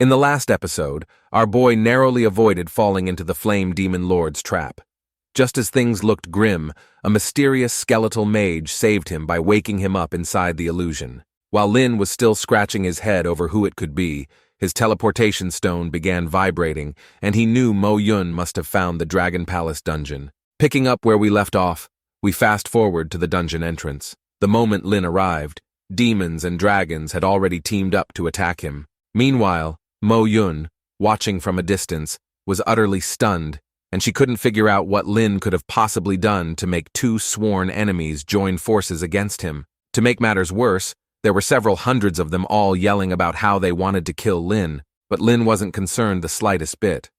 In the last episode, our boy narrowly avoided falling into the Flame Demon Lord's trap. Just as things looked grim, a mysterious skeletal mage saved him by waking him up inside the illusion. While Lin was still scratching his head over who it could be, his teleportation stone began vibrating, and he knew Mo Yun must have found the Dragon Palace dungeon. Picking up where we left off, we fast-forward to the dungeon entrance. The moment Lin arrived, demons and dragons had already teamed up to attack him. Meanwhile, Mo Yun, watching from a distance, was utterly stunned, and she couldn't figure out what Lin could have possibly done to make two sworn enemies join forces against him. To make matters worse, there were several hundreds of them all yelling about how they wanted to kill Lin, but Lin wasn't concerned the slightest bit.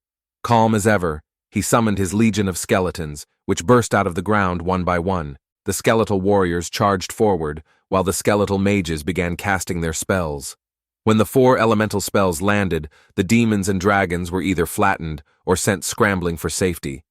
Calm as ever, he summoned his legion of skeletons, which burst out of the ground one by one. The skeletal warriors charged forward, while the skeletal mages began casting their spells. When the 4 elemental spells landed, the demons and dragons were either flattened or sent scrambling for safety.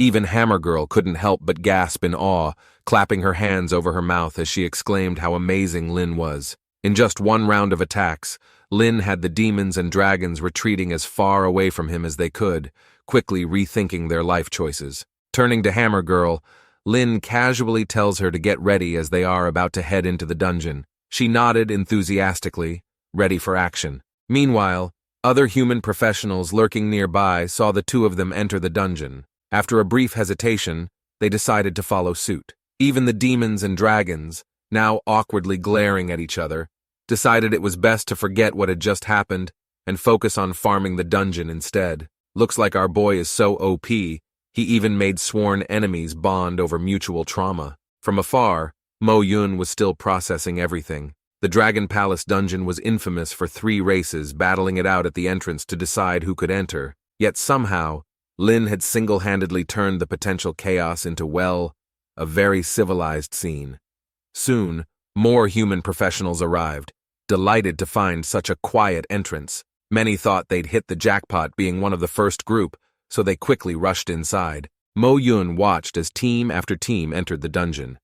Even Hammer Girl couldn't help but gasp in awe, clapping her hands over her mouth as she exclaimed how amazing Lin was. In just one round of attacks, Lin had the demons and dragons retreating as far away from him as they could, quickly rethinking their life choices. Turning to Hammer Girl, Lin casually tells her to get ready as they are about to head into the dungeon. She nodded enthusiastically, ready for action. Meanwhile, other human professionals lurking nearby saw the two of them enter the dungeon. After a brief hesitation, they decided to follow suit. Even the demons and dragons, now awkwardly glaring at each other, decided it was best to forget what had just happened and focus on farming the dungeon instead. Looks like our boy is so OP, he even made sworn enemies bond over mutual trauma. From afar, Mo Yun was still processing everything. The Dragon Palace dungeon was infamous for 3 races battling it out at the entrance to decide who could enter. Yet somehow, Lin had single-handedly turned the potential chaos into, well, a very civilized scene. Soon, more human professionals arrived, delighted to find such a quiet entrance. Many thought they'd hit the jackpot being one of the first group, so they quickly rushed inside. Mo Yun watched as team after team entered the dungeon.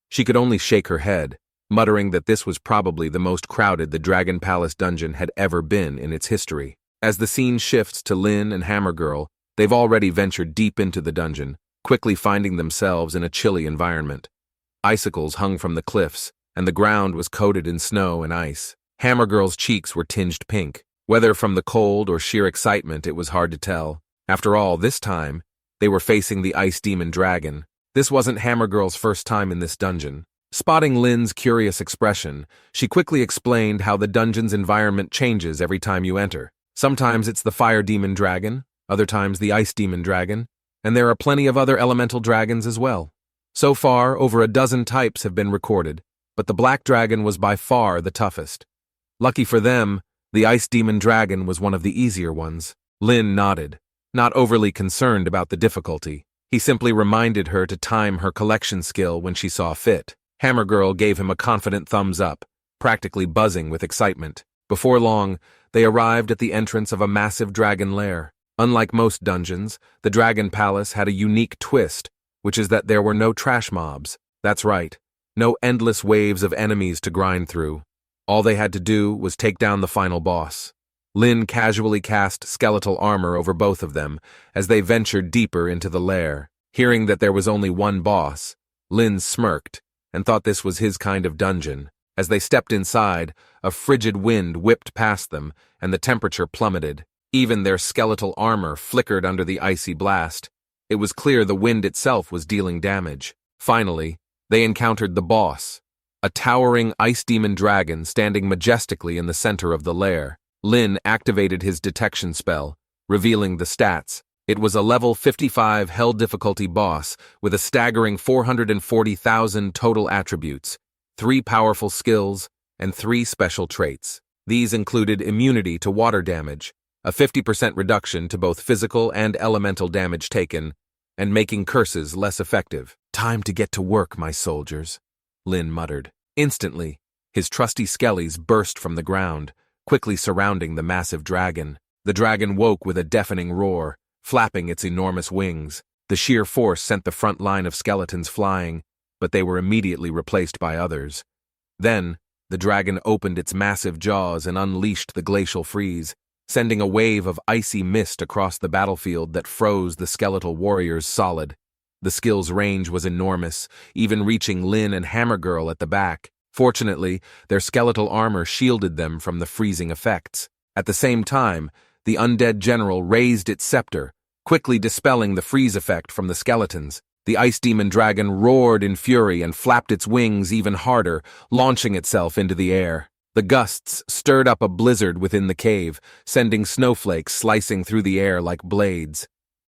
She could only shake her head, muttering that this was probably the most crowded the Dragon Palace dungeon had ever been in its history. As the scene shifts to Lin and Hammer Girl, they've already ventured deep into the dungeon, quickly finding themselves in a chilly environment. Icicles hung from the cliffs, and the ground was coated in snow and ice. Hammer Girl's cheeks were tinged pink. Whether from the cold or sheer excitement, it was hard to tell. After all, this time, they were facing the Ice Demon Dragon. This wasn't Hammer Girl's first time in this dungeon. Spotting Lin's curious expression, she quickly explained how the dungeon's environment changes every time you enter. Sometimes it's the Fire Demon Dragon, other times the Ice Demon Dragon, and there are plenty of other elemental dragons as well. So far, over a dozen types have been recorded, but the Black Dragon was by far the toughest. Lucky for them, the Ice Demon Dragon was one of the easier ones. Lin nodded, not overly concerned about the difficulty. He simply reminded her to time her collection skill when she saw fit. Hammer Girl gave him a confident thumbs up, practically buzzing with excitement. Before long, they arrived at the entrance of a massive dragon lair. Unlike most dungeons, the Dragon Palace had a unique twist, which is that there were no trash mobs. That's right, no endless waves of enemies to grind through. All they had to do was take down the final boss. Lin casually cast skeletal armor over both of them as they ventured deeper into the lair. Hearing that there was only one boss, Lin smirked and thought this was his kind of dungeon. As they stepped inside, a frigid wind whipped past them and the temperature plummeted. Even their skeletal armor flickered under the icy blast. It was clear the wind itself was dealing damage. Finally, they encountered the boss, a towering ice demon dragon standing majestically in the center of the lair. Lin activated his detection spell, revealing the stats. It was a level 55 hell difficulty boss with a staggering 440,000 total attributes, 3 powerful skills, and 3 special traits. These included immunity to water damage, a 50% reduction to both physical and elemental damage taken, and making curses less effective. "Time to get to work, my soldiers," Lin muttered. Instantly, his trusty skellies burst from the ground, quickly surrounding the massive dragon. The dragon woke with a deafening roar, flapping its enormous wings. The sheer force sent the front line of skeletons flying, but they were immediately replaced by others. Then, the dragon opened its massive jaws and unleashed the glacial freeze. sending a wave of icy mist across the battlefield that froze the skeletal warriors solid. The skill's range was enormous, even reaching Lin and Hammer Girl at the back. Fortunately, their skeletal armor shielded them from the freezing effects. At the same time, the undead general raised its scepter, quickly dispelling the freeze effect from the skeletons. The ice demon dragon roared in fury and flapped its wings even harder, launching itself into the air. The gusts stirred up a blizzard within the cave, sending snowflakes slicing through the air like blades.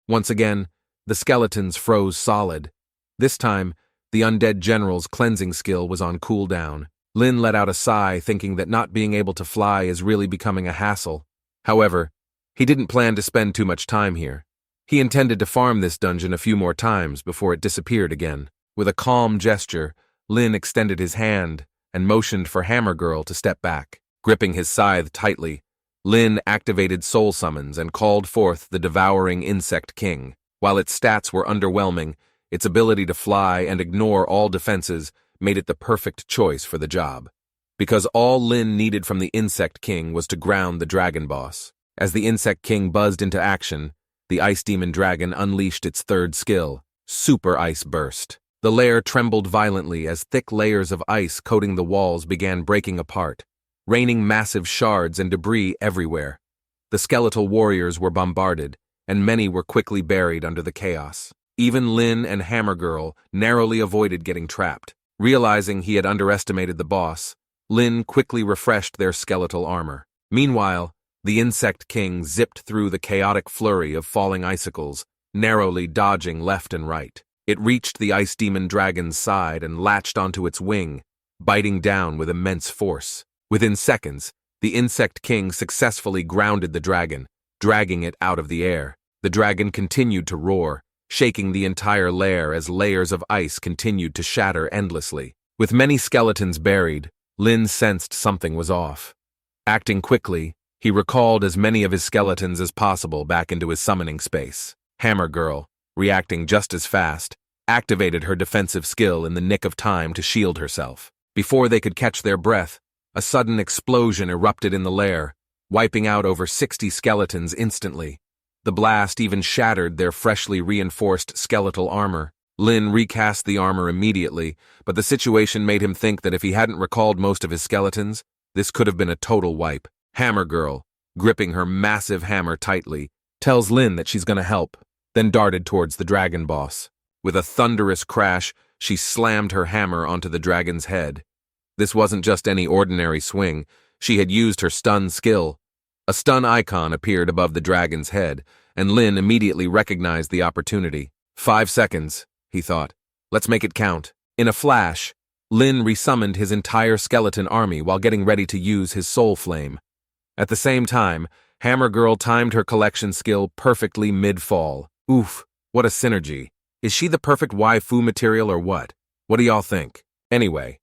Once again, the skeletons froze solid. This time, the undead general's cleansing skill was on cooldown. Lin let out a sigh, thinking that not being able to fly is really becoming a hassle. However, he didn't plan to spend too much time here. He intended to farm this dungeon a few more times before it disappeared again. With a calm gesture, Lin extended his hand and motioned for Hammer Girl to step back. Gripping his scythe tightly, Lin activated soul summons and called forth the devouring insect king. While its stats were underwhelming, its ability to fly and ignore all defenses made it the perfect choice for the job. Because all Lin needed from the insect king was to ground the dragon boss. As the insect king buzzed into action, the ice demon dragon unleashed its third skill, Super Ice Burst. The lair trembled violently as thick layers of ice coating the walls began breaking apart, raining massive shards and debris everywhere. The skeletal warriors were bombarded, and many were quickly buried under the chaos. Even Lin and Hammer Girl narrowly avoided getting trapped. Realizing he had underestimated the boss, Lin quickly refreshed their skeletal armor. Meanwhile, the insect king zipped through the chaotic flurry of falling icicles, narrowly dodging left and right. It reached the ice demon dragon's side and latched onto its wing, biting down with immense force. Within seconds, the insect king successfully grounded the dragon, dragging it out of the air. The dragon continued to roar, shaking the entire lair as layers of ice continued to shatter endlessly. With many skeletons buried, Lin sensed something was off. Acting quickly, he recalled as many of his skeletons as possible back into his summoning space. Hammer Girl, reacting just as fast, activated her defensive skill in the nick of time to shield herself. Before they could catch their breath, a sudden explosion erupted in the lair, wiping out over 60 skeletons instantly. The blast even shattered their freshly reinforced skeletal armor. Lin recast the armor immediately, but the situation made him think that if he hadn't recalled most of his skeletons, this could have been a total wipe. Hammer Girl, gripping her massive hammer tightly, tells Lin that she's gonna help, then darted towards the dragon boss. With a thunderous crash, she slammed her hammer onto the dragon's head. This wasn't just any ordinary swing. She had used her stun skill. A stun icon appeared above the dragon's head, and Lin immediately recognized the opportunity. 5 seconds, he thought. Let's make it count. In a flash, Lin resummoned his entire skeleton army while getting ready to use his soul flame. At the same time, Hammer Girl timed her collection skill perfectly mid-fall. Oof, what a synergy. Is she the perfect waifu material or what? What do y'all think? Anyway,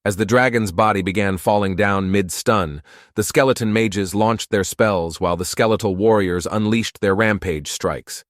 as the dragon's body began falling down mid-stun, the skeleton mages launched their spells while the skeletal warriors unleashed their rampage strikes.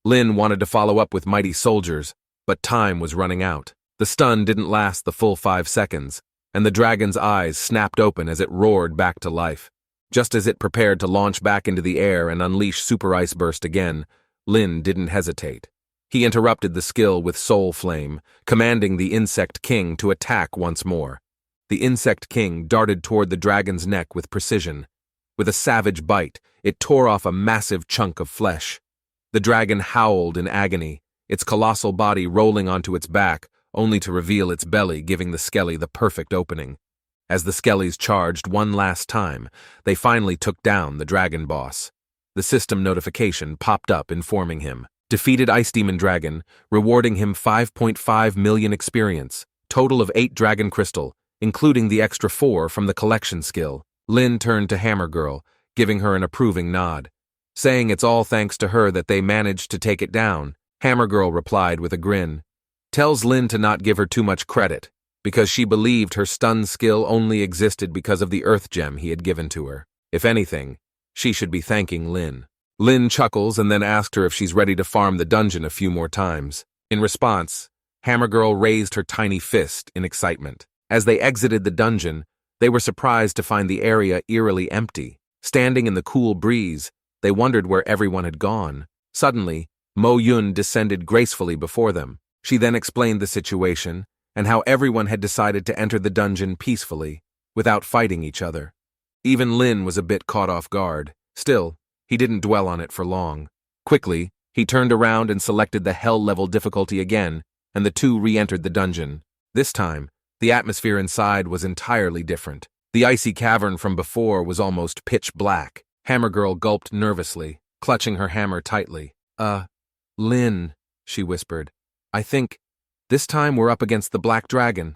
Lin wanted to follow up with mighty soldiers, but time was running out. The stun didn't last the full 5 seconds, and the dragon's eyes snapped open as it roared back to life. Just as it prepared to launch back into the air and unleash Super Ice Burst again, Lin didn't hesitate. He interrupted the skill with Soul Flame, commanding the Insect King to attack once more. The Insect King darted toward the dragon's neck with precision. With a savage bite, it tore off a massive chunk of flesh. The dragon howled in agony, its colossal body rolling onto its back, only to reveal its belly, giving the Skelly the perfect opening. As the Skellies charged one last time, they finally took down the dragon boss. The system notification popped up informing him. Defeated Ice Demon Dragon, rewarding him 5.5 million experience, total of 8 Dragon Crystal, including the extra 4 from the collection skill. Lin turned to Hammer Girl, giving her an approving nod. Saying it's all thanks to her that they managed to take it down, Hammer Girl replied with a grin. Tells Lin to not give her too much credit, because she believed her stun skill only existed because of the earth gem he had given to her. If anything, she should be thanking Lin. Lin chuckles and then asked her if she's ready to farm the dungeon a few more times. In response, Hammer Girl raised her tiny fist in excitement. As they exited the dungeon, they were surprised to find the area eerily empty. Standing in the cool breeze, they wondered where everyone had gone. Suddenly, Mo Yun descended gracefully before them. She then explained the situation and how everyone had decided to enter the dungeon peacefully, without fighting each other. Even Lin was a bit caught off guard. Still, he didn't dwell on it for long. Quickly, he turned around and selected the hell-level difficulty again, and the two re-entered the dungeon. This time, the atmosphere inside was entirely different. The icy cavern from before was almost pitch black. Hammer Girl gulped nervously, clutching her hammer tightly. Lin, she whispered. I think this time we're up against the Black Dragon.